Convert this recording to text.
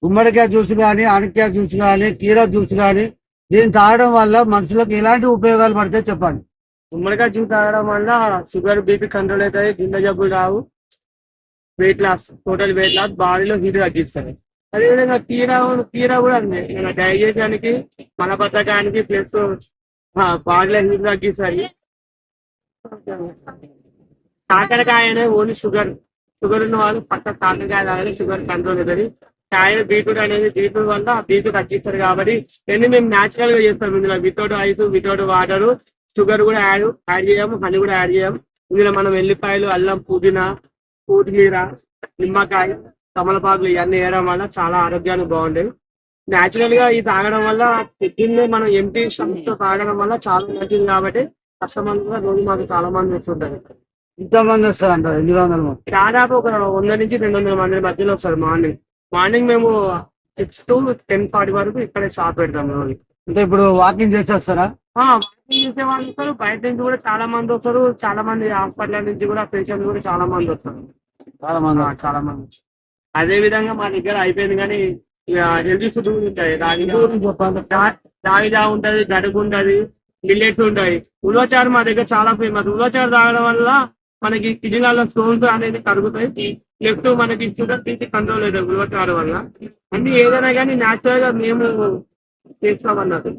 గుమ్మడికాయ జ్యూస్ కానీ, ఆనక్కాయ జ్యూస్ కానీ, కీరా జ్యూస్ కానీ దీన్ని తాగడం వల్ల మనుషులకు ఎలాంటి ఉపయోగాలు పడతాయి చెప్పండి. గుమ్మడికాయ జ్యూస్ తాగడం వల్ల షుగర్, బీపీ కంట్రోల్ అవుతాయి, గుండె జబ్బులు రావు, weight loss, total weight loss, బాడీలో హీట్ తగ్గిస్తుంది. అదేవిధంగా కీరా కూడా అంతే, మన డైజెషన్కి, మలబద్ధకానికి ప్లస్ బాడీలో హీట్ తగ్గిస్తాయి. కాకరకాయ అనేది ఓన్లీ షుగర్ ఉన్న వాళ్ళు పక్క కాకరకాయ తాగాలి, షుగర్ కంట్రోల్ అవుతుంది. కాయ బీట్రూట్ అనేది బీట్రూట్ వల్ల బీట్రూట్ తగ్గిస్తారు కాబట్టి ఇవన్నీ మేము న్యాచురల్ గా చేస్తాం. ఇందులో without ice, without water, sugar కూడా యాడ్ చేయము, హనీ కూడా యాడ్ చేయము. ఇందులో మనం ఎల్లిపాయలు, అల్లం, పుదీనా, కొత్తిమీర, నిమ్మకాయ, తమలపాకులు ఇవన్నీ వేయడం వల్ల చాలా ఆరోగ్యానికి బాగుండేది. న్యాచురల్ గా ఇది తాగడం వల్ల పొద్దున్నే మనం ఎంటీ స్టమక్ తో తాగడం వల్ల చాలా మంచిది కాబట్టి కస్టమర్లు కూడా రోజు మాకు చాలా మంది వస్తుంటారు. ఎంతమంది వస్తారు అంటారు? 800 మంది. దాదాపు ఒక 100 నుంచి 200 మంది మధ్యలో వస్తారు. మార్నింగ్ మేము 6 to 10:40 వరకు ఇక్కడ షాప్ పెడతాం రోజు. అంటే ఇప్పుడు వాకింగ్ చేసి వస్తారా? వాకింగ్ చేసే వాళ్ళు వస్తారు, బయట నుంచి కూడా చాలా మంది వస్తారు. చాలా మంది హాస్పిటల్ నుంచి కూడా పేషెంట్లు కూడా చాలా మంది వస్తారు. చాలా మంది. అదే విధంగా మా దగ్గర అయిపోయింది కానీ ఇక హెల్తీ ఫుడ్ ఉంటాయి. రాగి జావ ఉంటది, గడుగు ఉంటది, మిల్లెట్స్ ఉంటాయి. ఉలవచారు మా దగ్గర చాలా ఫేమస్. ఉలవచారు తాగడం వల్ల మనకి కిడ్నీలలో స్టోన్స్ అనేది కరుగుతాయి, లెఫ్ట్ మనకి షుగర్ బీపీ కంట్రోల్ అవుతుంది ఉలవచారు వల్ల. అన్ని ఏదైనా కానీ న్యాచురల్ గా మేము చేస్తామన్నది.